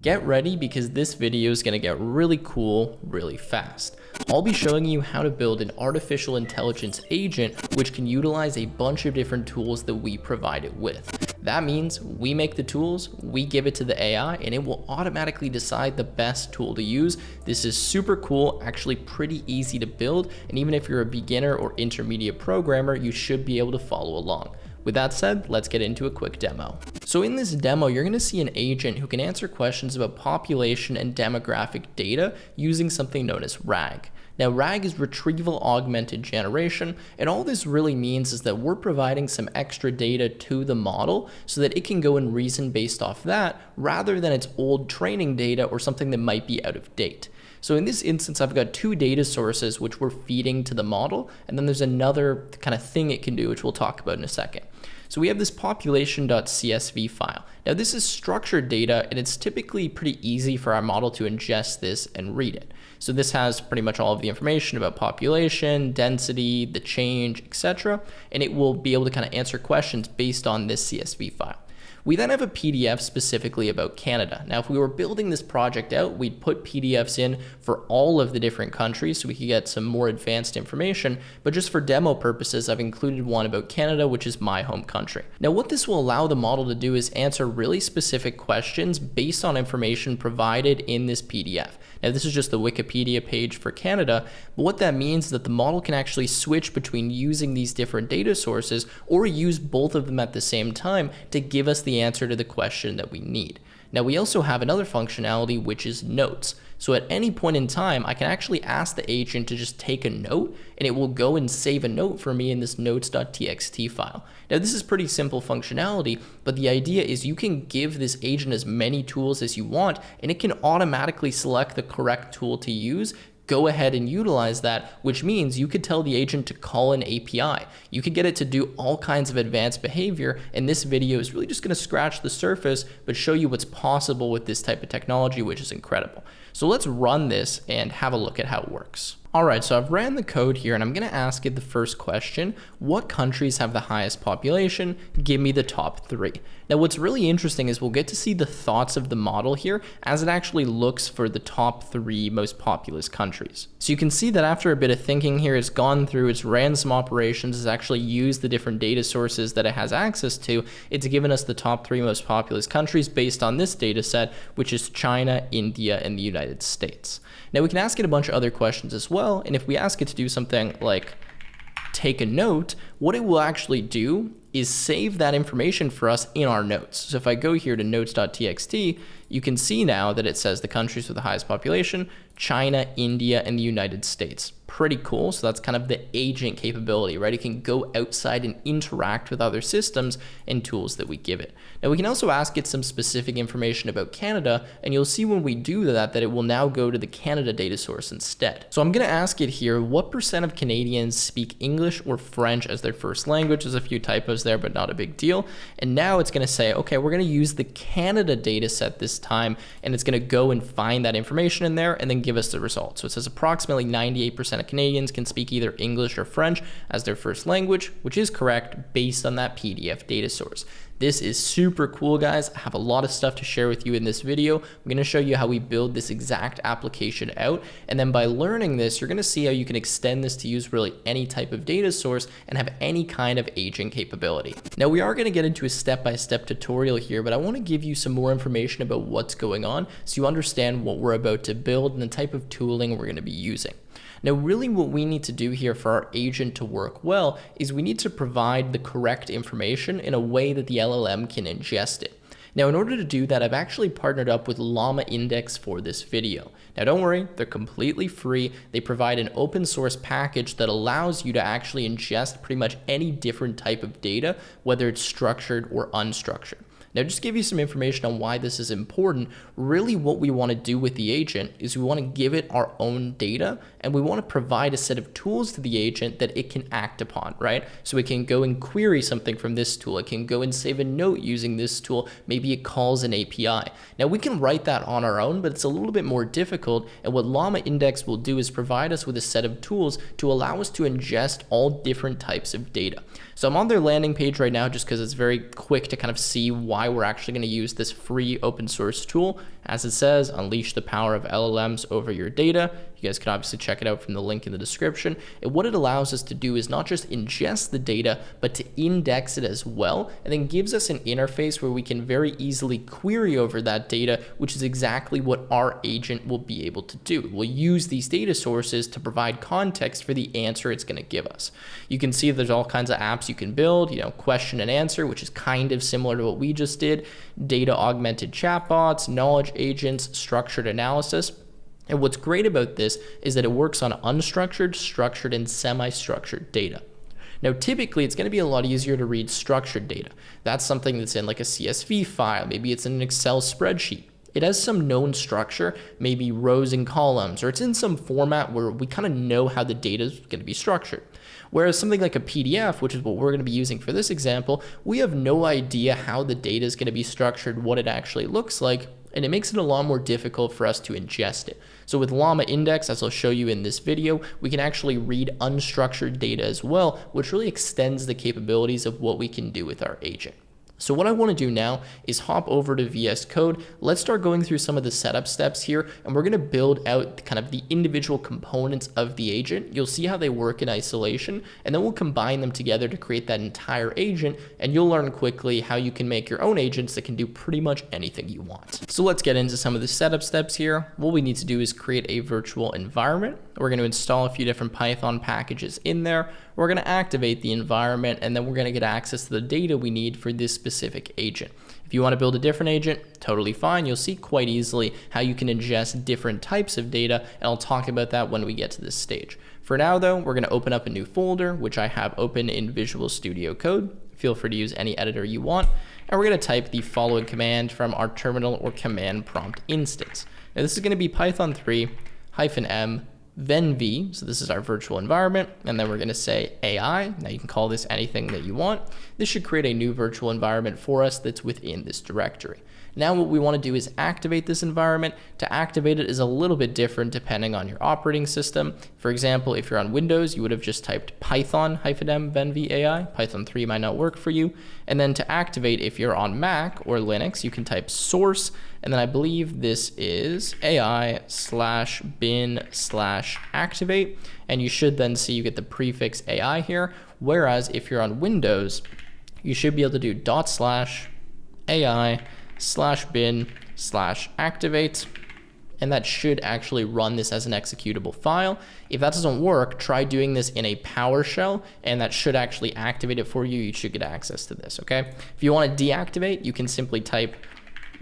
Get ready because this video is going to get really cool really fast. I'll be showing you how to build an artificial intelligence agent which can utilize a bunch of different tools that we provide it with. That means we make the tools, we give it to the AI, and it will automatically decide the best tool to use. This is super cool, actually pretty easy to build, and even if you're a beginner or intermediate programmer, you should be able to follow along. With that said, let's get into a quick demo. So in this demo, you're going to see an agent who can answer questions about population and demographic data using something known as RAG. Now, RAG is retrieval augmented generation, and all this really means is that we're providing some extra data to the model so that it can go and reason based off that rather than its old training data or something that might be out of date. So in this instance, I've got two data sources which we're feeding to the model, and then there's another kind of thing it can do, which we'll talk about in a second. So we have this population.csv file. Now this is structured data, and it's typically pretty easy for our model to ingest this and read it. So this has pretty much all of the information about population, density, the change, etc. And it will be able to kind of answer questions based on this CSV file. We then have a PDF specifically about Canada. Now, if we were building this project out, we'd put PDFs in for all of the different countries so we could get some more advanced information, but just for demo purposes, I've included one about Canada, which is my home country. Now, what this will allow the model to do is answer really specific questions based on information provided in this PDF. Now, this is just the Wikipedia page for Canada, but what that means is that the model can actually switch between using these different data sources or use both of them at the same time to give us the answer to the question that we need. Now, we also have another functionality, which is notes. So at any point in time, I can actually ask the agent to just take a note, and it will go and save a note for me in this notes.txt file. Now, this is pretty simple functionality, but the idea is you can give this agent as many tools as you want, and it can automatically select the correct tool to use. Go ahead and utilize that, which means you could tell the agent to call an API. You could get it to do all kinds of advanced behavior, and this video is really just going to scratch the surface, but show you what's possible with this type of technology, which is incredible. So let's run this and have a look at how it works. All right, so I've ran the code here, and I'm going to ask it the first question: what countries have the highest population? Give me the top 3. Now, what's really interesting is we'll get to see the thoughts of the model here as it actually looks for the top 3 most populous countries. So you can see that after a bit of thinking here, it's gone through, it's ran some operations, it's actually used the different data sources that it has access to. It's given us the top 3 most populous countries based on this data set, which is China, India, and the United States. Now, we can ask it a bunch of other questions as well, and if we ask it to do something like take a note, what it will actually do is save that information for us in our notes. So if I go here to notes.txt, you can see now that it says the countries with the highest population: China, India, and the United States. Pretty cool. So that's kind of the agent capability, right? It can go outside and interact with other systems and tools that we give it. Now, we can also ask it some specific information about Canada, and you'll see when we do that it will now go to the Canada data source instead. So I'm going to ask it here, what % of Canadians speak English or French as their first language? There's a few typos there, but not a big deal. And now it's going to say, okay, we're going to use the Canada data set this time, and it's going to go and find that information in there and then give us the result. So it says approximately 98% of Canadians can speak either English or French as their first language, which is correct based on that PDF data source. This is super cool, guys. I have a lot of stuff to share with you in this video. I'm going to show you how we build this exact application out, and then by learning this, you're going to see how you can extend this to use really any type of data source and have any kind of agent capability. Now, we are going to get into a step-by-step tutorial here, but I want to give you some more information about what's going on so you understand what we're about to build and the type of tooling we're going to be using. Now, really what we need to do here for our agent to work well is we need to provide the correct information in a way that the LLM can ingest it. Now, in order to do that, I've actually partnered up with llamaindex for this video. Now, don't worry, they're completely free. They provide an open source package that allows you to actually ingest pretty much any different type of data, whether it's structured or unstructured. Now, just to give you some information on why this is important, really what we want to do with the agent is we want to give it our own data, and we want to provide a set of tools to the agent that it can act upon, right? So it can go and query something from this tool. It can go and save a note using this tool. Maybe it calls an API. Now, we can write that on our own, but it's a little bit more difficult, and what llamaindex will do is provide us with a set of tools to allow us to ingest all different types of data. So I'm on their landing page right now just because it's very quick to kind of see why we're actually going to use this free open source tool. As it says, unleash the power of LLMs over your data. You guys can obviously check it out from the link in the description. And what it allows us to do is not just ingest the data, but to index it as well, and then gives us an interface where we can very easily query over that data, which is exactly what our agent will be able to do. We'll use these data sources to provide context for the answer it's going to give us. You can see there's all kinds of apps you can build, question and answer, which is kind of similar to what we just did, data augmented chatbots, knowledge agents, structured analysis. And what's great about this is that it works on unstructured, structured, and semi-structured data. Now, typically, it's going to be a lot easier to read structured data. That's something that's in like a CSV file. Maybe it's in an Excel spreadsheet. It has some known structure, maybe rows and columns, or it's in some format where we kind of know how the data is going to be structured. Whereas something like a PDF, which is what we're going to be using for this example, we have no idea how the data is going to be structured, what it actually looks like, and it makes it a lot more difficult for us to ingest it. So with llamaindex, as I'll show you in this video, we can actually read unstructured data as well, which really extends the capabilities of what we can do with our agent. So what I want to do now is hop over to VS Code. Let's start going through some of the setup steps here, and we're going to build out kind of the individual components of the agent. You'll see how they work in isolation, and then we'll combine them together to create that entire agent, and you'll learn quickly how you can make your own agents that can do pretty much anything you want. So let's get into some of the setup steps here. What we need to do is create a virtual environment. We're going to install a few different Python packages in there. We're going to activate the environment, and then we're going to get access to the data we need for this specific agent. If you want to build a different agent, totally fine. You'll see quite easily how you can ingest different types of data, and I'll talk about that when we get to this stage. For now, though, we're going to open up a new folder, which I have open in Visual Studio Code. Feel free to use any editor you want, and we're going to type the following command from our terminal or command prompt instance. Now, this is going to be Python 3 -m then v, so this is our virtual environment, and then we're going to say AI. Now you can call this anything that you want. This should create a new virtual environment for us that's within this directory. Now what we want to do is activate this environment. To activate it is a little bit different depending on your operating system. For example, if you're on Windows, you would have just typed Python -m then v AI. Python 3 might not work for you. And then to activate, if you're on Mac or Linux, you can type source, and then I believe this is AI/bin/activate, and you should then see you get the prefix AI here. Whereas if you're on Windows, you should be able to do ./AI/bin/activate, and that should actually run this as an executable file. If that doesn't work, try doing this in a PowerShell, and that should actually activate it for you. You should get access to this, okay? If you want to deactivate, you can simply type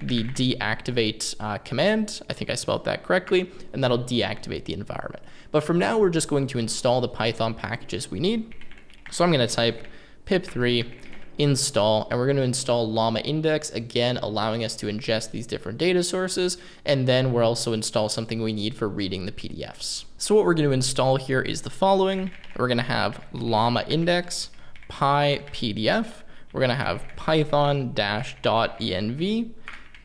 the deactivate command. I think I spelled that correctly, and that'll deactivate the environment. But from now, we're just going to install the Python packages we need. So I'm going to type pip3 install, and we're going to install llamaindex, again allowing us to ingest these different data sources, and then we'll also install something we need for reading the PDFs. So what we're going to install here is the following. We're going to have llamaindex pypdf, we're going to have python-.env,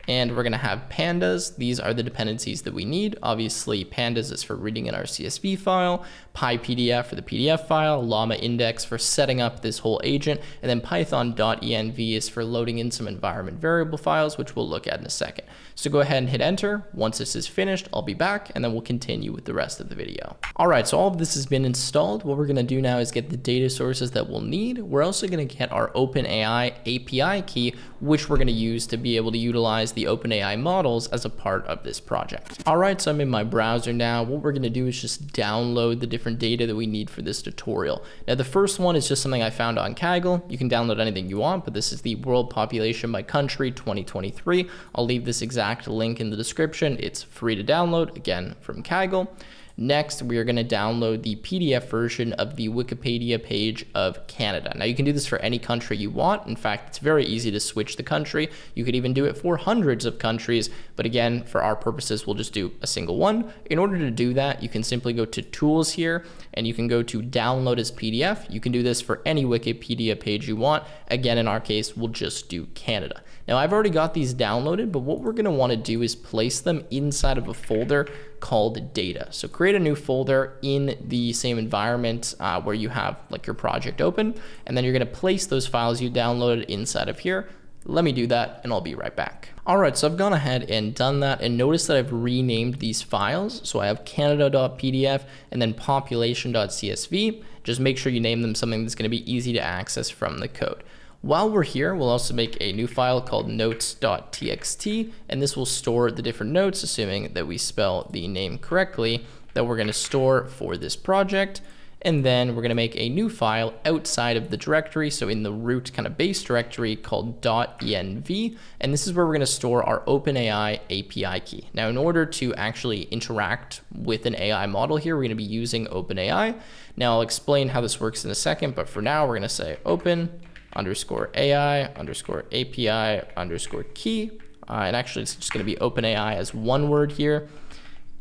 and we're going to have pandas. These are the dependencies that we need. Obviously, pandas is for reading in our CSV file, pypdf for the PDF file, llamaindex for setting up this whole agent, and then python.env is for loading in some environment variable files, which we'll look at in a second. So go ahead and hit enter. Once this is finished, I'll be back, and then we'll continue with the rest of the video. All right, so all of this has been installed. What we're going to do now is get the data sources that we'll need. We're also going to get our OpenAI API key, which we're going to use to be able to utilize the OpenAI models as a part of this project. All right, so I'm in my browser now. What we're going to do is just download the different data that we need for this tutorial. Now, the first one is just something I found on Kaggle. You can download anything you want, but this is the world population by country 2023. I'll leave this exact link in the description. It's free to download, again, from Kaggle. Next, we are going to download the PDF version of the Wikipedia page of Canada. Now, you can do this for any country you want. In fact, it's very easy to switch the country. You could even do it for hundreds of countries. But again, for our purposes, we'll just do a single one. In order to do that, you can simply go to Tools here, and you can go to Download as PDF. You can do this for any Wikipedia page you want. Again, in our case, we'll just do Canada. Now, I've already got these downloaded, but what we're going to want to do is place them inside of a folder called data. So create a new folder in the same environment where you have like your project open, and then you're going to place those files you downloaded inside of here. Let me do that and I'll be right back. All right, so I've gone ahead and done that, and notice that I've renamed these files. So I have canada.pdf and then population.csv. Just make sure you name them something that's going to be easy to access from the code. While we're here, we'll also make a new file called notes.txt, and this will store the different notes, assuming that we spell the name correctly, that we're going to store for this project. And then we're going to make a new file outside of the directory, so in the root kind of base directory called .env, and this is where we're going to store our OpenAI API key. Now, in order to actually interact with an AI model here, we're going to be using OpenAI. Now, I'll explain how this works in a second, but for now, we're going to say open_AI_API_key, and actually it's just going to be OpenAI as one word here,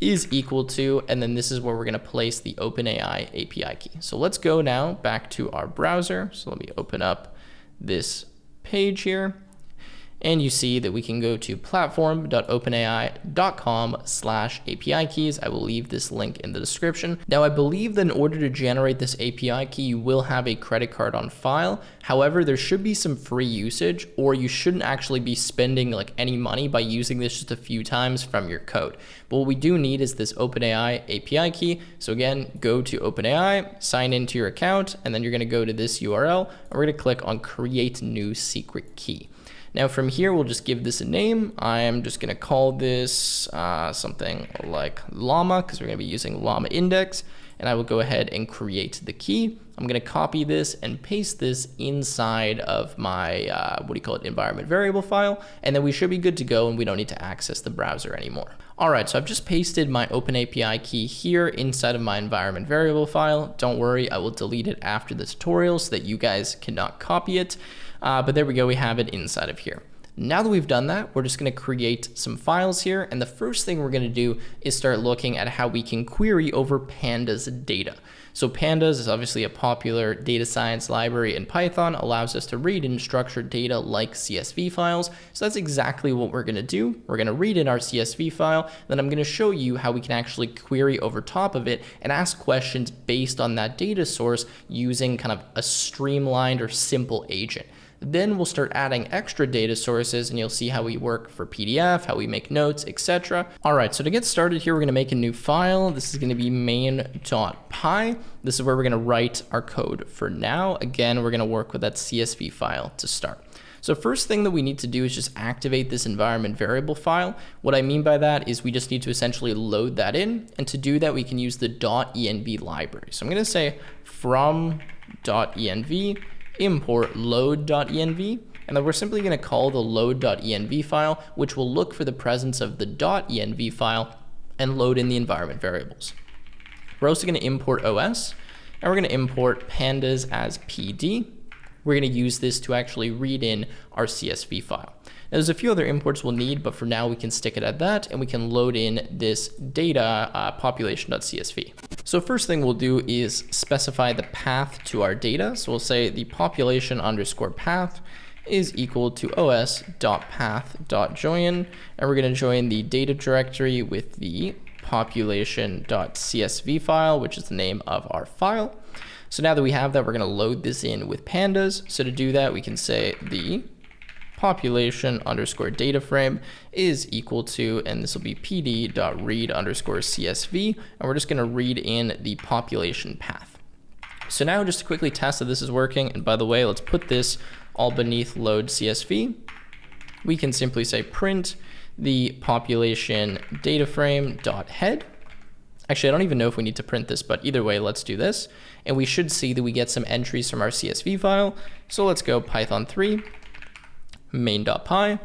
is equal to, and then this is where we're going to place the OpenAI API key. So let's go now back to our browser. So let me open up this page here. And you see that we can go to platform.openai.com/API keys. I will leave this link in the description. Now, I believe that in order to generate this API key, you will have a credit card on file. However, there should be some free usage, or you shouldn't actually be spending like any money by using this just a few times from your code. But what we do need is this OpenAI API key. So again, go to OpenAI, sign into your account, and then you're going to go to this URL, and we're going to click on Create New Secret Key. Now from here, we'll just give this a name. I'm just going to call this something like llama, because we're going to be using llamaindex, and I will go ahead and create the key. I'm going to copy this and paste this inside of my, environment variable file, and then we should be good to go and we don't need to access the browser anymore. All right, so I've just pasted my OpenAPI key here inside of my environment variable file. Don't worry, I will delete it after the tutorial so that you guys cannot copy it. But there we go, we have it inside of here. Now that we've done that, we're just going to create some files here. And the first thing we're going to do is start looking at how we can query over Pandas data. So Pandas is obviously a popular data science library in Python, allows us to read in structured data like CSV files. So that's exactly what we're going to do. We're going to read in our CSV file, then I'm going to show you how we can actually query over top of it and ask questions based on that data source using kind of a streamlined or simple agent. Then we'll start adding extra data sources, and you'll see how we work for PDF, how we make notes, etc. All right, so to get started here, we're going to make a new file. This is going to be main.py. This is where we're going to write our code for now. Again, we're going to work with that CSV file to start. So first thing that we need to do is just activate this environment variable file. What I mean by that is we just need to essentially load that in. And to do that, we can use the .env library. So I'm going to say from .env import load.env, and then we're simply going to call the load.env file, which will look for the presence of the .env file and load in the environment variables. We're also going to import OS, and we're going to import pandas as PD. We're going to use this to actually read in our CSV file. Now, there's a few other imports we'll need, but for now we can stick it at that, and we can load in this data population.csv. So first thing we'll do is specify the path to our data. So we'll say the population_path is equal to os.path.join, and we're going to join the data directory with the population.csv file, which is the name of our file. So now that we have that, we're going to load this in with pandas. So to do that, we can say the population_data frame is equal to, and this will be pd.read_csv, and we're just going to read in the population path. So now just to quickly test that this is working, and by the way, let's put this all beneath load CSV. We can simply say print the population data frame dot head. Actually, I don't even know if we need to print this, but either way, let's do this. And we should see that we get some entries from our CSV file. So let's go Python 3, main.py.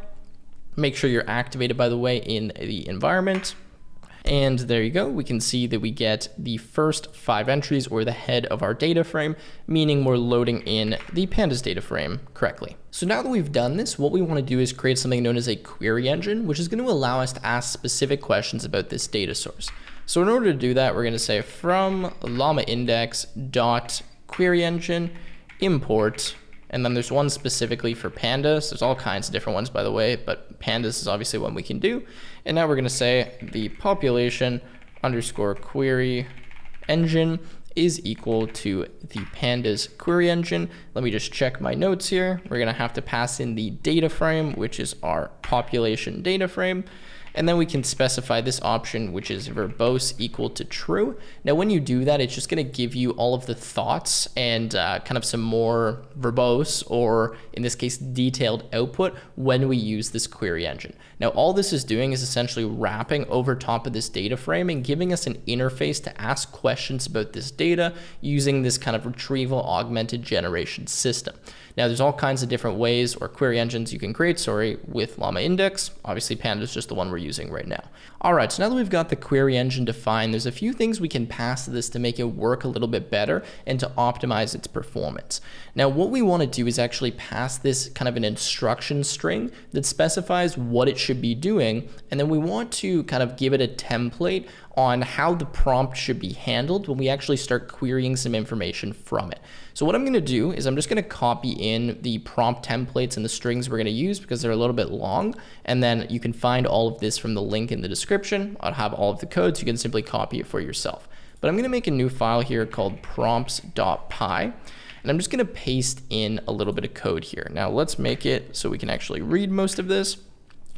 Make sure you're activated, by the way, in the environment. And there you go. We can see that we get the first 5 entries, or the head of our data frame, meaning we're loading in the pandas data frame correctly. So now that we've done this, what we want to do is create something known as a query engine, which is going to allow us to ask specific questions about this data source. So in order to do that, we're going to say from llamaindex.queryEngine import, and then there's one specifically for pandas. There's all kinds of different ones, by the way, but pandas is obviously one we can do. And now we're going to say the population_query engine is equal to the pandas query engine. Let me just check my notes here. We're going to have to pass in the data frame, which is our population data frame. And then we can specify this option, which is verbose equal to true. Now, when you do that, it's just going to give you all of the thoughts and kind of some more verbose, or in this case, detailed output when we use this query engine. Now, all this is doing is essentially wrapping over top of this data frame and giving us an interface to ask questions about this data using this kind of retrieval augmented generation system. Now, there's all kinds of different ways or query engines you can create, with llamaindex. Obviously, Pandas is just the one we're using right now. All right, so now that we've got the query engine defined, there's a few things we can pass to this to make it work a little bit better and to optimize its performance. Now, what we want to do is actually pass this kind of an instruction string that specifies what it should be doing, and then we want to kind of give it a template on how the prompt should be handled when we actually start querying some information from it. So what I'm going to do is I'm just going to copy in the prompt templates and the strings we're going to use because they're a little bit long, and then you can find all of this from the link in the description. I'll have all of the code so you can simply copy it for yourself. But I'm going to make a new file here called prompts.py, and I'm just going to paste in a little bit of code here. Now let's make it so we can actually read most of this.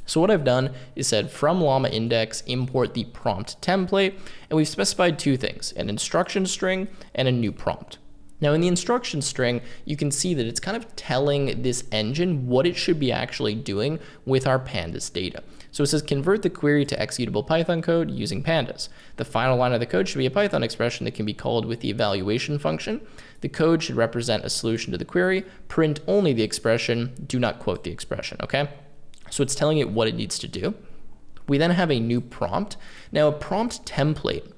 So what I've done is said from llamaindex import the prompt template, and we've specified two things, an instruction string and a new prompt. Now in the instruction string, you can see that it's kind of telling this engine what it should be actually doing with our pandas data. So it says convert the query to executable Python code using pandas. The final line of the code should be a Python expression that can be called with the evaluation function. The code should represent a solution to the query. Print only the expression, do not quote the expression, okay? So it's telling it what it needs to do. We then have a new prompt. Now a prompt template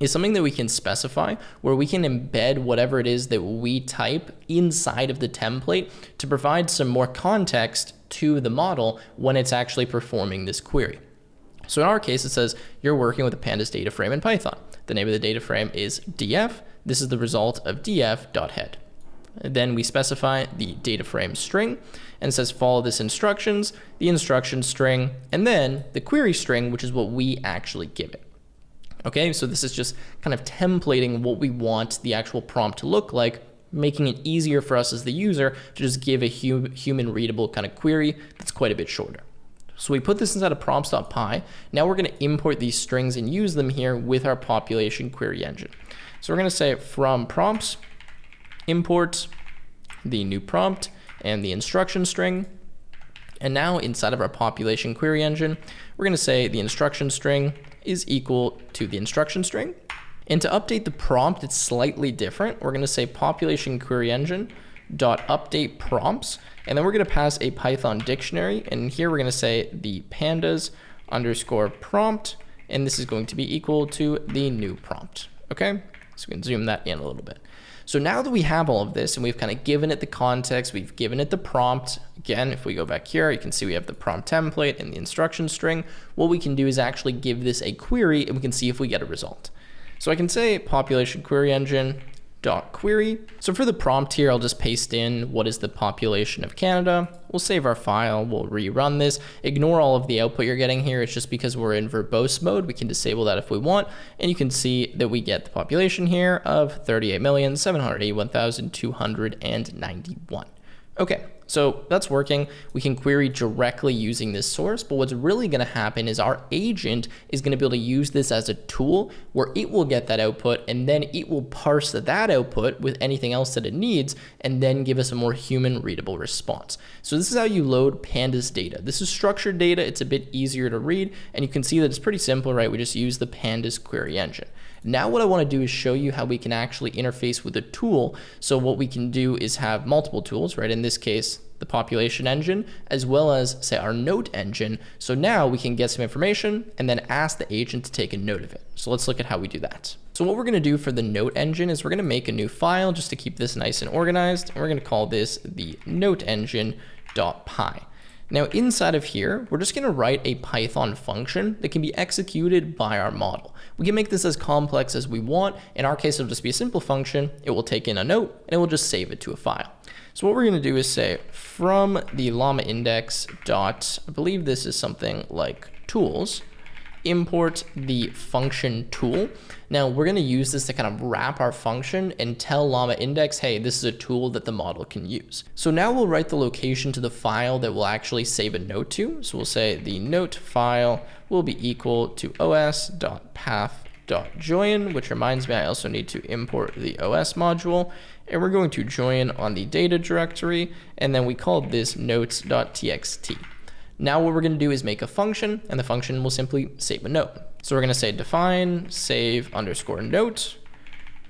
is something that we can specify where we can embed whatever it is that we type inside of the template to provide some more context to the model when it's actually performing this query. So in our case, it says you're working with a pandas data frame in Python. The name of the data frame is df. This is the result of df.head. Then we specify the data frame string, and it says follow this instructions, the instruction string, and then the query string, which is what we actually give it. Okay, so this is just kind of templating what we want the actual prompt to look like, making it easier for us as the user to just give a human readable kind of query that's quite a bit shorter. So we put this inside of prompts.py. Now we're going to import these strings and use them here with our population query engine. So we're going to say from prompts, import the new prompt and the instruction string. And now inside of our population query engine, we're going to say the instruction string is equal to the instruction string. And to update the prompt, it's slightly different. We're going to say population query engine dot update prompts, and then we're going to pass a Python dictionary, and here we're going to say the pandas underscore prompt, and this is going to be equal to the new prompt. Okay, so we can zoom that in a little bit. So now that we have all of this and we've kind of given it the context, we've given it the prompt, again, if we go back here, you can see we have the prompt template and the instruction string. What we can do is actually give this a query and we can see if we get a result. So I can say population query engine dot query. So for the prompt here, I'll just paste in what is the population of Canada. We'll save our file, we'll rerun this. Ignore all of the output you're getting here. It's just because we're in verbose mode. We can disable that if we want. And you can see that we get the population here of 38,781,291. Okay, so that's working. We can query directly using this source, but what's really going to happen is our agent is going to be able to use this as a tool where it will get that output and then it will parse that output with anything else that it needs and then give us a more human readable response. So this is how you load pandas data. This is structured data. It's a bit easier to read, and you can see that it's pretty simple, right? We just use the pandas query engine. Now what I want to do is show you how we can actually interface with a tool. So what we can do is have multiple tools, right? In this case, the population engine, as well as say our note engine. So now we can get some information and then ask the agent to take a note of it. So let's look at how we do that. So what we're going to do for the note engine is we're going to make a new file just to keep this nice and organized. And we're going to call this the note engine.py. Now inside of here, we're just going to write a Python function that can be executed by our model. We can make this as complex as we want. In our case, it'll just be a simple function. It will take in a note and it will just save it to a file. So what we're going to do is say from the llamaindex dot, I believe this is something like tools, import the function tool. Now we're going to use this to kind of wrap our function and tell llamaindex, hey, this is a tool that the model can use. So now we'll write the location to the file that we'll actually save a note to. So we'll say the note file will be equal to os.path.join, which reminds me I also need to import the os module. And we're going to join on the data directory, and then we call this notes.txt. Now what we're going to do is make a function, and the function will simply save a note. So we're going to say define save underscore note.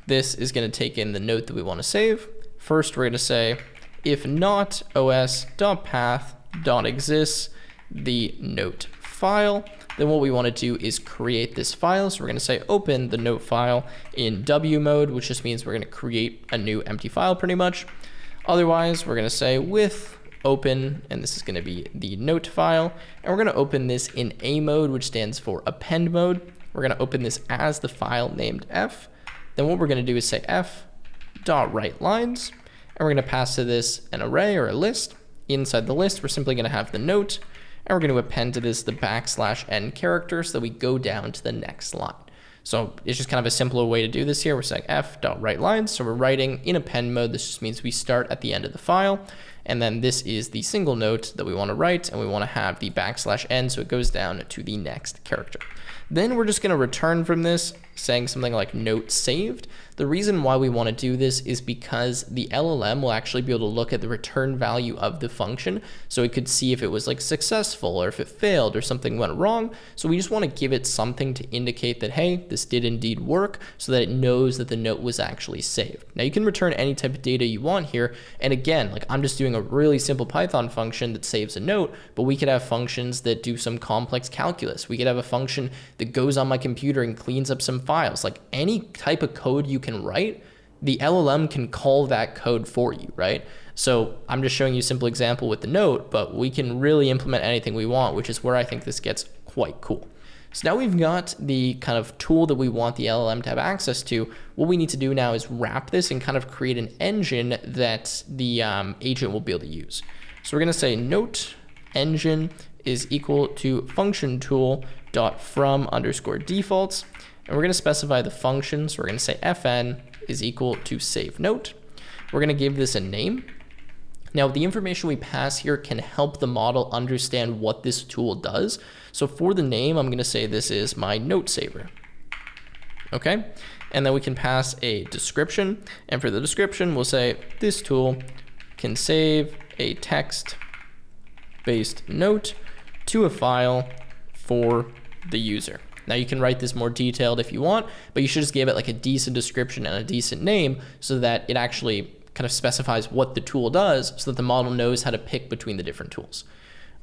This is going to take in the note that we want to save. First, we're going to say if not os.path.exists the note file, then what we want to do is create this file. So we're going to say open the note file in W mode, which just means we're going to create a new empty file pretty much. Otherwise, we're going to say with open, and this is going to be the note file, and we're going to open this in A mode, which stands for append mode. We're going to open this as the file named f. Then what we're going to do is say f.writeLines, and we're going to pass to this an array or a list. Inside the list, we're simply going to have the note, and we're going to append to this the \n character so that we go down to the next line. So it's just kind of a simpler way to do this here. We're saying f.writeLines, so we're writing in append mode. This just means we start at the end of the file, and then this is the single note that we want to write, and we want to have the \n so it goes down to the next character. Then we're just going to return from this saying something like note saved. The reason why we want to do this is because the LLM will actually be able to look at the return value of the function, so it could see if it was like successful or if it failed or something went wrong. So we just want to give it something to indicate that, hey, this did indeed work, so that it knows that the note was actually saved. Now you can return any type of data you want here, and again, like I'm just doing a really simple Python function that saves a note, but we could have functions that do some complex calculus. We could have a function that goes on my computer and cleans up some files. Like any type of code you can write, the LLM can call that code for you, right? So I'm just showing you a simple example with the note, but we can really implement anything we want, which is where I think this gets quite cool. So now we've got the kind of tool that we want the LLM to have access to. What we need to do now is wrap this and kind of create an engine that the agent will be able to use. So we're going to say note engine is equal to function tool dot from underscore defaults, and we're going to specify the function. So we're going to say fn is equal to save note. We're going to give this a name. Now the information we pass here can help the model understand what this tool does. So for the name, I'm going to say this is my note saver. Okay, and then we can pass a description, and for the description we'll say this tool can save a text-based note to a file for the user. Now you can write this more detailed if you want, but you should just give it like a decent description and a decent name so that it actually kind of specifies what the tool does so that the model knows how to pick between the different tools.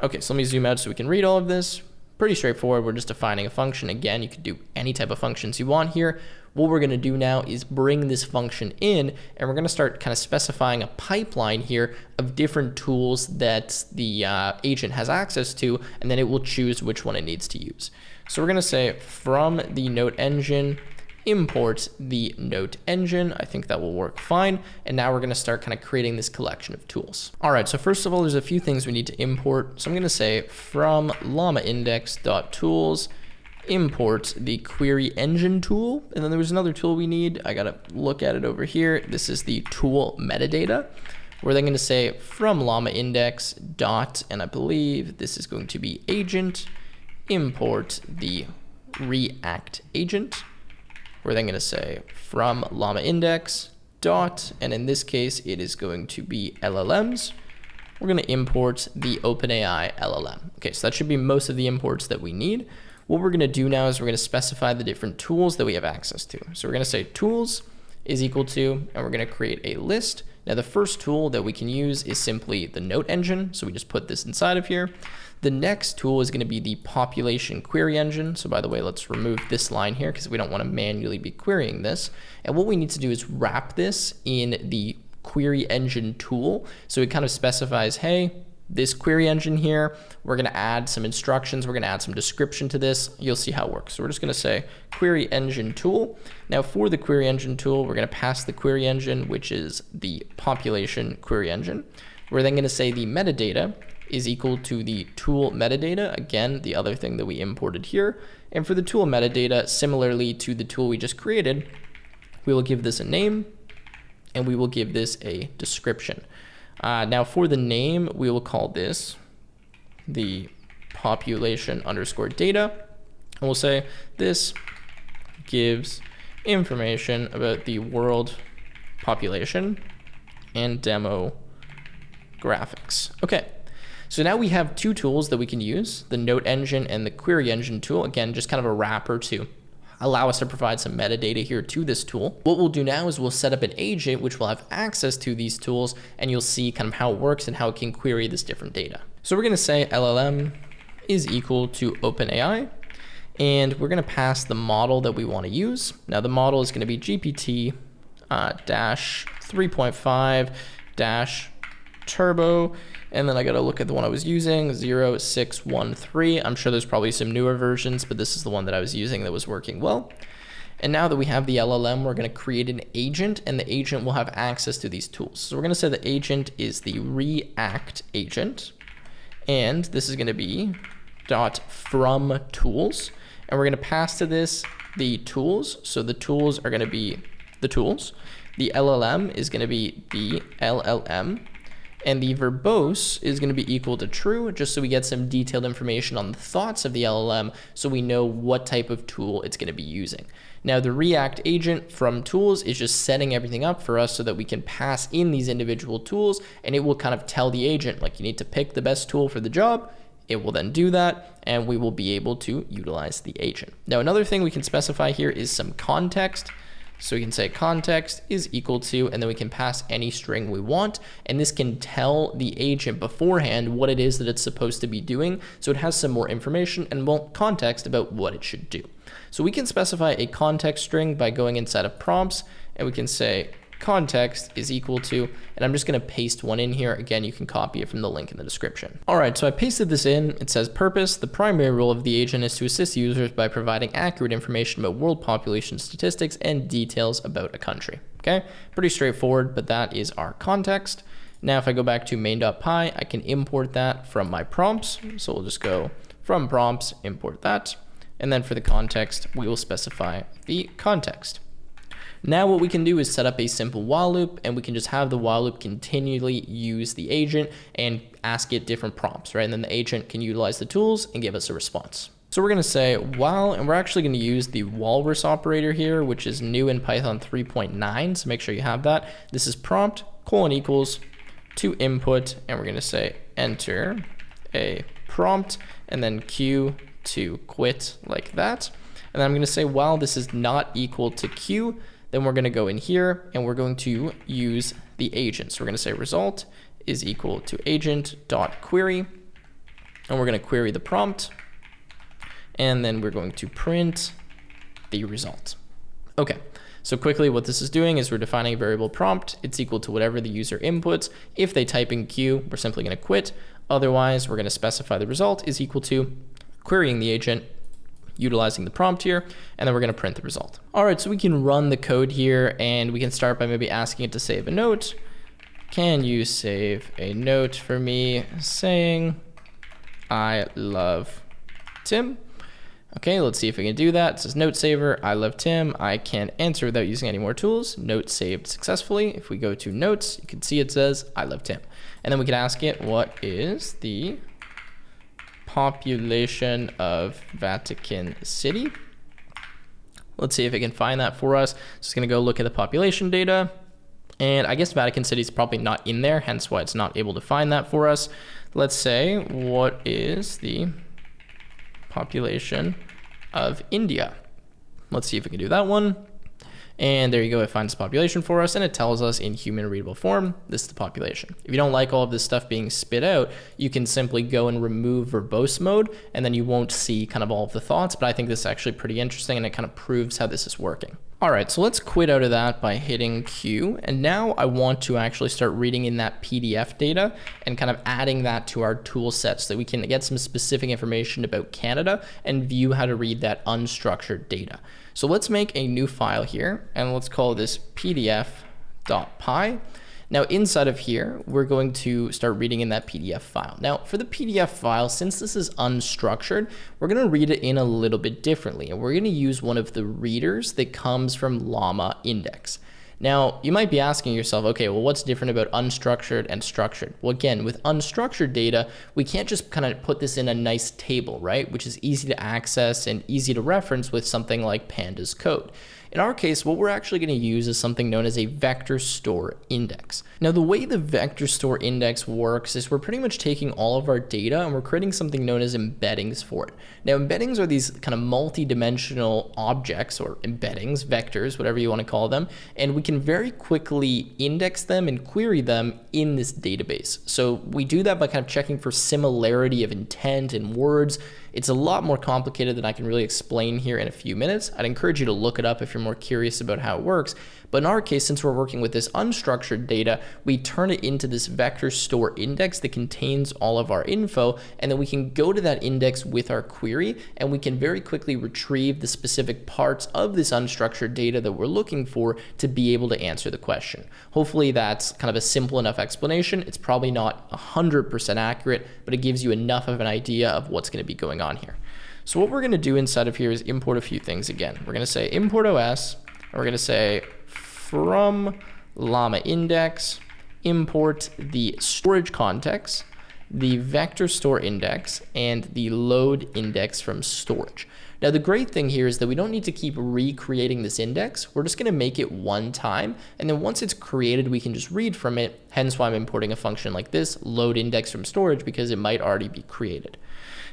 Okay, so let me zoom out so we can read all of this. Pretty straightforward. We're just defining a function. Again, you could do any type of functions you want here. What we're going to do now is bring this function in, and we're going to start kind of specifying a pipeline here of different tools that the agent has access to, and then it will choose which one it needs to use. So we're going to say from the note engine, import the note engine. I think that will work fine. And now we're going to start kind of creating this collection of tools. All right, so first of all, there's a few things we need to import. So I'm going to say from llamaindex.tools, import the query engine tool. And then there was another tool we need. I got to look at it over here. This is the tool metadata. We're then going to say from llamaindex dot, and I believe this is going to be agent, import the React agent. We're then going to say from llamaindex dot, and in this case, it is going to be LLMs. We're going to import the OpenAI LLM. Okay, so that should be most of the imports that we need. What we're going to do now is we're going to specify the different tools that we have access to. So we're going to say tools is equal to, and we're going to create a list. Now the first tool that we can use is simply the note engine. So we just put this inside of here. The next tool is going to be the population query engine. So by the way, let's remove this line here because we don't want to manually be querying this. And what we need to do is wrap this in the query engine tool. So it kind of specifies, hey, this query engine here, we're going to add some instructions. We're going to add some description to this. You'll see how it works. So we're just going to say query engine tool. Now for the query engine tool, we're going to pass the query engine, which is the population query engine. We're then going to say the metadata is equal to the tool metadata. Again, the other thing that we imported here. And for the tool metadata, similarly to the tool we just created, we will give this a name and we will give this a description. Now for the name, we will call this the population underscore data. And we'll say this gives information about the world population and demo graphics. Okay, so now we have two tools that we can use, the note engine and the query engine tool. Again, just kind of a wrapper to allow us to provide some metadata here to this tool. What we'll do now is we'll set up an agent which will have access to these tools, and you'll see kind of how it works and how it can query this different data. So we're going to say LLM is equal to OpenAI, and we're going to pass the model that we want to use. Now the model is going to be GPT dash 3.5 dash turbo, and then I got to look at the one I was using, 0613. I'm sure there's probably some newer versions, but this is the one that I was using that was working well. And now that we have the LLM, we're going to create an agent, and the agent will have access to these tools. So we're going to say the agent is the React agent, and this is going to be dot from tools, and we're going to pass to this the tools. So the tools are going to be the tools. The LLM is going to be the LLM, and the verbose is going to be equal to true, just so we get some detailed information on the thoughts of the LLM, so we know what type of tool it's going to be using. Now the React agent from tools is just setting everything up for us so that we can pass in these individual tools, and it will kind of tell the agent, like, you need to pick the best tool for the job. It will then do that, and we will be able to utilize the agent. Now another thing we can specify here is some context. So we can say context is equal to, and then we can pass any string we want, and this can tell the agent beforehand what it is that it's supposed to be doing, so it has some more information and more context about what it should do. So we can specify a context string by going inside of prompts, and we can say context is equal to, and I'm just going to paste one in here. Again, you can copy it from the link in the description. All right, so I pasted this in. It says purpose. The primary role of the agent is to assist users by providing accurate information about world population statistics and details about a country. Okay, pretty straightforward, but that is our context. Now, if I go back to main.py, I can import that from my prompts. So we'll just go from prompts, import that. And then for the context, we will specify the context. Now what we can do is set up a simple while loop, and we can just have the while loop continually use the agent and ask it different prompts, right? And then the agent can utilize the tools and give us a response. So we're going to say while, and we're actually going to use the walrus operator here, which is new in Python 3.9. So make sure you have that. This is prompt : equals to input, and we're going to say enter a prompt and then Q to quit, like that. And then I'm going to say while this is not equal to Q, then we're going to go in here and we're going to use the agent. So we're going to say result is equal to agent.query, and we're going to query the prompt, and then we're going to print the result. Okay, so quickly what this is doing is we're defining a variable prompt. It's equal to whatever the user inputs. If they type in Q, we're simply going to quit. Otherwise, we're going to specify the result is equal to querying the agent, utilizing the prompt here, and then we're going to print the result. All right, so we can run the code here, and we can start by maybe asking it to save a note. Can you save a note for me saying, I love Tim? Okay, let's see if we can do that. It says note saver, I love Tim. I can answer without using any more tools. Note saved successfully. If we go to notes, you can see it says, I love Tim. And then we can ask it, what is the population of Vatican City? Let's see if it can find that for us. So it's going to go look at the population data, and I guess Vatican City is probably not in there, hence why it's not able to find that for us. Let's say, what is the population of India? Let's see if we can do that one. And there you go, it finds the population for us, and it tells us in human readable form, this is the population. If you don't like all of this stuff being spit out, you can simply go and remove verbose mode, and then you won't see kind of all of the thoughts, but I think this is actually pretty interesting, and it kind of proves how this is working. All right, so let's quit out of that by hitting Q, and now I want to actually start reading in that PDF data and kind of adding that to our tool set so that we can get some specific information about Canada and view how to read that unstructured data. So let's make a new file here, and let's call this pdf.py. Now inside of here, we're going to start reading in that PDF file. Now for the PDF file, since this is unstructured, we're going to read it in a little bit differently. And we're going to use one of the readers that comes from llamaindex. Now, you might be asking yourself, okay, well, what's different about unstructured and structured? Well, again, with unstructured data, we can't just kind of put this in a nice table, right? Which is easy to access and easy to reference with something like Pandas code. In our case, what we're actually going to use is something known as a vector store index. Now, the way the vector store index works is we're pretty much taking all of our data and we're creating something known as embeddings for it. Now, embeddings are these kind of multi-dimensional objects or embeddings, vectors, whatever you want to call them, and we can very quickly index them and query them in this database. So we do that by kind of checking for similarity of intent and words. It's a lot more complicated than I can really explain here in a few minutes. I'd encourage you to look it up if you're more curious about how it works. But in our case, since we're working with this unstructured data, we turn it into this vector store index that contains all of our info, and then we can go to that index with our query, and we can very quickly retrieve the specific parts of this unstructured data that we're looking for to be able to answer the question. Hopefully that's kind of a simple enough explanation. It's probably not 100% accurate, but it gives you enough of an idea of what's going to be going on here. So what we're going to do inside of here is import a few things again. We're going to say import OS, and we're going to say from llamaindex, import the storage context, the vector store index, and the load index from storage. Now the great thing here is that we don't need to keep recreating this index. We're just going to make it one time, and then once it's created, we can just read from it. Hence why I'm importing a function like this, load index from storage, because it might already be created.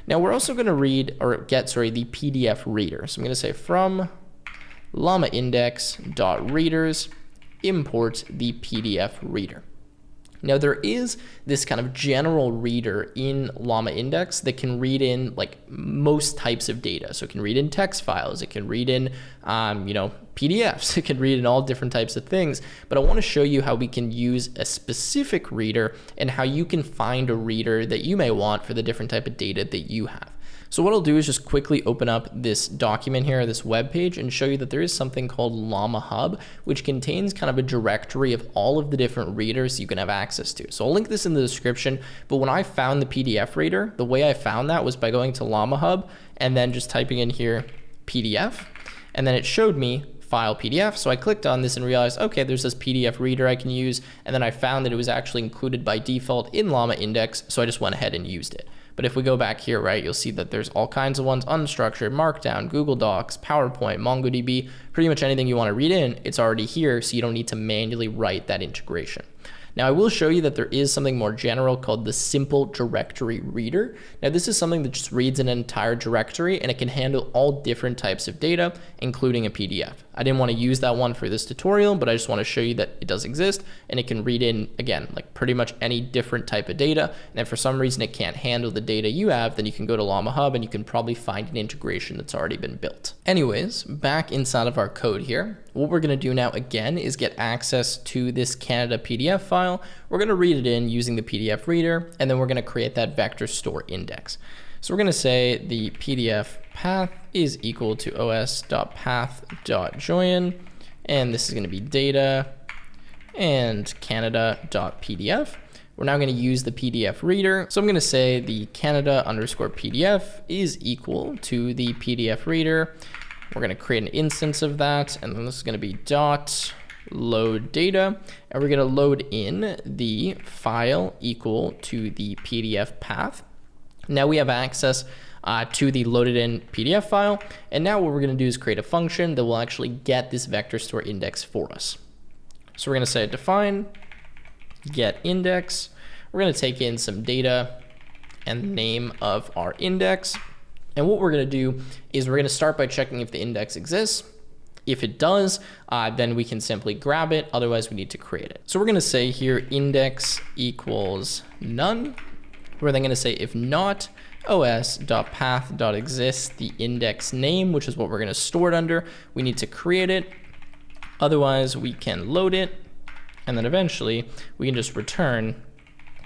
Now we're also going to read or get, the PDF reader. So I'm going to say from llamaindex.readers, import the PDF reader. Now there is this kind of general reader in llamaindex that can read in like most types of data. So it can read in text files, it can read in PDFs, it can read in all different types of things. But I want to show you how we can use a specific reader and how you can find a reader that you may want for the different type of data that you have. So what I'll do is just quickly open up this document here, this web page, and show you that there is something called Llama Hub, which contains kind of a directory of all of the different readers you can have access to. So I'll link this in the description, but when I found the PDF reader, the way I found that was by going to Llama Hub and then just typing in here PDF, and then it showed me file PDF. So I clicked on this and realized, okay, there's this PDF reader I can use, and then I found that it was actually included by default in llamaindex, so I just went ahead and used it. But if we go back here, right, you'll see that there's all kinds of ones: unstructured, Markdown, Google Docs, PowerPoint, MongoDB, pretty much anything you want to read in, it's already here, so you don't need to manually write that integration. Now I will show you that there is something more general called the simple directory reader. Now this is something that just reads an entire directory, and it can handle all different types of data, including a PDF. I didn't want to use that one for this tutorial, but I just want to show you that it does exist, and it can read in, again, like pretty much any different type of data. And if for some reason it can't handle the data you have, then you can go to Llama Hub and you can probably find an integration that's already been built. Anyways, back inside of our code here, what we're going to do now again is get access to this Canada PDF file. We're going to read it in using the PDF reader, and then we're going to create that vector store index. So we're going to say the PDF path is equal to os.path.join, and this is going to be data and canada.pdf. We're now going to use the PDF reader. So I'm going to say the Canada_PDF is equal to the PDF reader. We're going to create an instance of that, and then this is going to be dot load data, and we're going to load in the file equal to the PDF path. Now we have access to the loaded in PDF file, and now what we're going to do is create a function that will actually get this vector store index for us. So we're going to say define get index. We're going to take in some data and the name of our index. And what we're going to do is we're going to start by checking if the index exists. If it does, then we can simply grab it. Otherwise, we need to create it. So we're going to say here index equals none. We're then going to say if not, os.path.exists, the index name, which is what we're going to store it under. We need to create it. Otherwise, we can load it. And then eventually, we can just return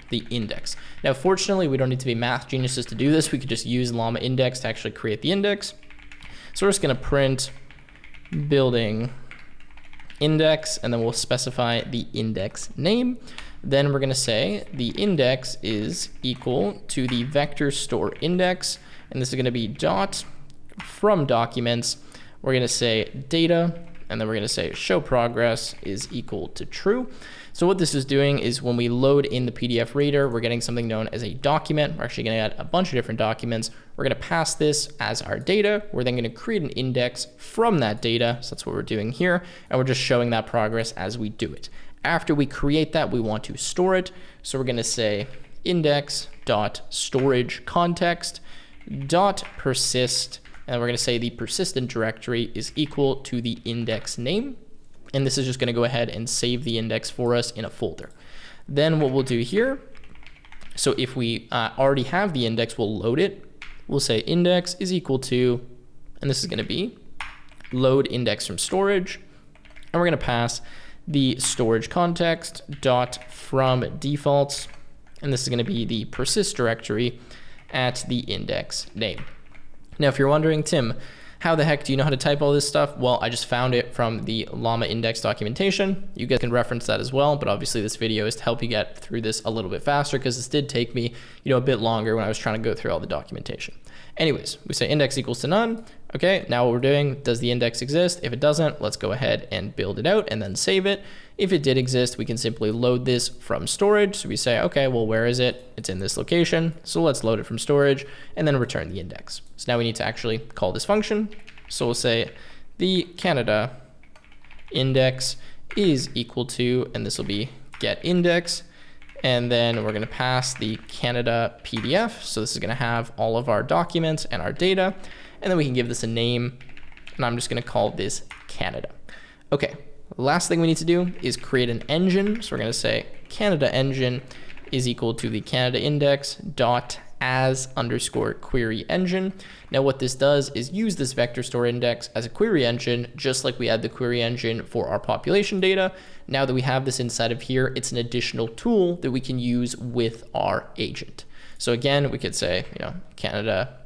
the index. Now, fortunately, we don't need to be math geniuses to do this. We could just use llamaindex to actually create the index. So we're just going to print building index, and then we'll specify the index name. Then we're going to say the index is equal to the vector store index, and this is going to be dot from documents. We're going to say data, and then we're going to say show progress is equal to true. So what this is doing is when we load in the PDF reader, we're getting something known as a document. We're actually going to add a bunch of different documents. We're going to pass this as our data. We're then going to create an index from that data. So that's what we're doing here. And we're just showing that progress as we do it. After we create that, we want to store it. So we're going to say index.storage context dot persist. And we're going to say the persistent directory is equal to the index name. And this is just going to go ahead and save the index for us in a folder. Then what we'll do here, so if we already have the index, we'll load it. We'll say index is equal to, and this is going to be load index from storage. And we're going to pass the storage context dot from defaults. And this is going to be the persist directory at the index name. Now, if you're wondering, Tim, how the heck do you know how to type all this stuff? Well, I just found it from the llamaindex documentation. You guys can reference that as well, but obviously this video is to help you get through this a little bit faster because this did take me, a bit longer when I was trying to go through all the documentation. Anyways, we say index equals to none. Okay, now what we're doing, does the index exist? If it doesn't, let's go ahead and build it out and then save it. If it did exist, we can simply load this from storage. So we say, okay, well, where is it? It's in this location. So let's load it from storage and then return the index. So now we need to actually call this function. So we'll say the Canada index is equal to, and this will be get index. And then we're going to pass the Canada PDF. So this is going to have all of our documents and our data. And then we can give this a name. And I'm just going to call this Canada. Okay. Last thing we need to do is create an engine. So we're going to say Canada engine is equal to the Canada index dot as underscore query engine. Now what this does is use this vector store index as a query engine, just like we had the query engine for our population data. Now that we have this inside of here, it's an additional tool that we can use with our agent. So again, we could say, Canada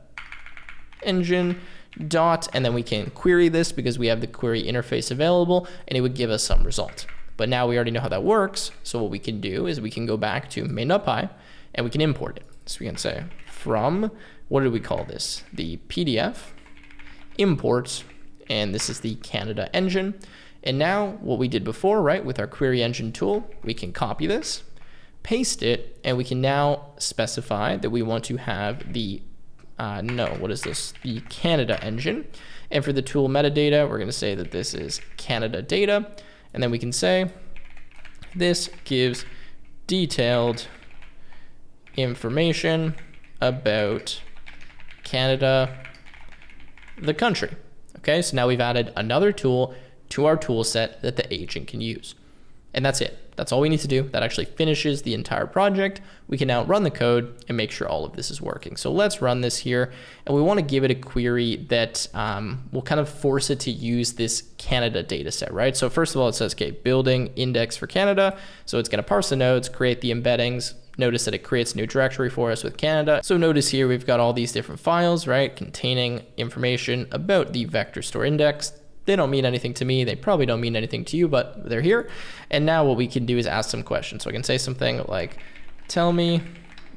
engine dot, and then we can query this because we have the query interface available and it would give us some result. But now we already know how that works. So what we can do is we can go back to main.py and we can import it. So we can say from, what did we call this? The PDF import, and this is the Canada engine. And now what we did before, right, with our query engine tool, we can copy this, paste it, and we can now specify that we want to have the the Canada engine. And for the tool metadata, we're going to say that this is Canada data. And then we can say this gives detailed information about Canada, the country. Okay, so now we've added another tool to our tool set that the agent can use. And that's it. That's all we need to do. That actually finishes the entire project. We can now run the code and make sure all of this is working. So let's run this here. And we want to give it a query that will kind of force it to use this Canada data set, right? So first of all, it says, okay, building index for Canada. So it's going to parse the nodes, create the embeddings. Notice that it creates a new directory for us with Canada. So notice here, we've got all these different files, right? Containing information about the vector store index. They don't mean anything to me. They probably don't mean anything to you, but they're here. And now what we can do is ask some questions. So I can say something like, tell me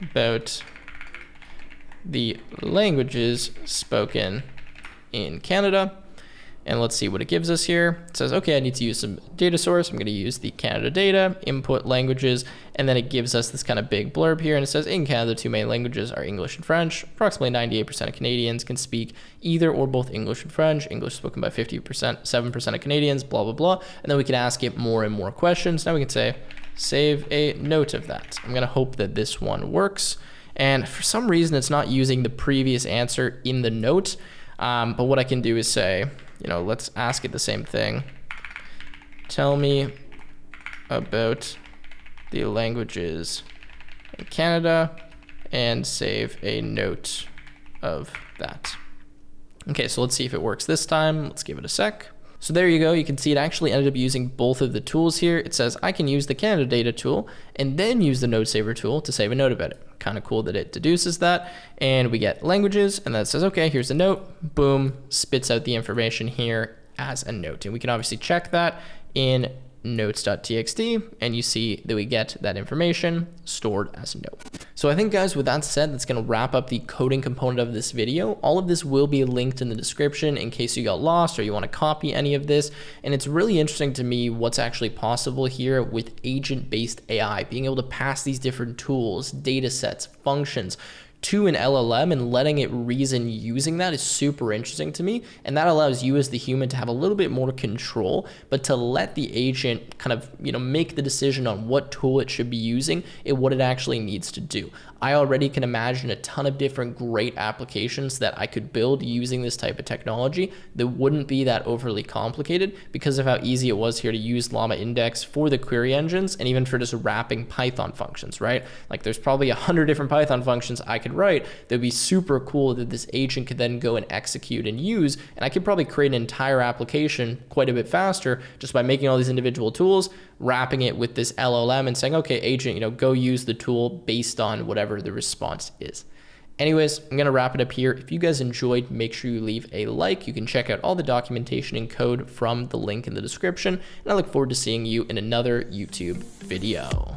about the languages spoken in Canada. And let's see what it gives us here. It says, okay, I need to use some data source. I'm going to use the Canada data, input languages, and then it gives us this kind of big blurb here. And it says, in Canada, the two main languages are English and French. Approximately 98% of Canadians can speak either or both English and French. English is spoken by 50%, 7% of Canadians, blah, blah, blah. And then we can ask it more and more questions. Now we can say, save a note of that. I'm going to hope that this one works. And for some reason, it's not using the previous answer in the note. But what I can do is say, let's ask it the same thing. Tell me about the languages in Canada and save a note of that. Okay, so let's see if it works this time. Let's give it a sec. So there you go. You can see it actually ended up using both of the tools here. It says I can use the Canada data tool and then use the note saver tool to save a note about it. Kind of cool that it deduces that. And we get languages, and that says, okay, here's the note. Boom, spits out the information here as a note. And we can obviously check that in notes.txt, and you see that we get that information stored as a note. So I think, guys, with that said, that's going to wrap up the coding component of this video. All of this will be linked in the description in case you got lost or you want to copy any of this. And it's really interesting to me what's actually possible here with agent-based AI, being able to pass these different tools, data sets, functions to an LLM and letting it reason using that is super interesting to me. And that allows you as the human to have a little bit more control, but to let the agent kind of, make the decision on what tool it should be using and what it actually needs to do. I already can imagine a ton of different great applications that I could build using this type of technology that wouldn't be that overly complicated because of how easy it was here to use llamaindex for the query engines and even for just wrapping Python functions, right? Like there's probably 100 different Python functions I could write that would be super cool that this agent could then go and execute and use. And I could probably create an entire application quite a bit faster just by making all these individual tools, wrapping it with this LLM and saying, okay, agent, go use the tool based on whatever the response is. Anyways, I'm going to wrap it up here. If you guys enjoyed, make sure you leave a like. You can check out all the documentation and code from the link in the description. And I look forward to seeing you in another YouTube video.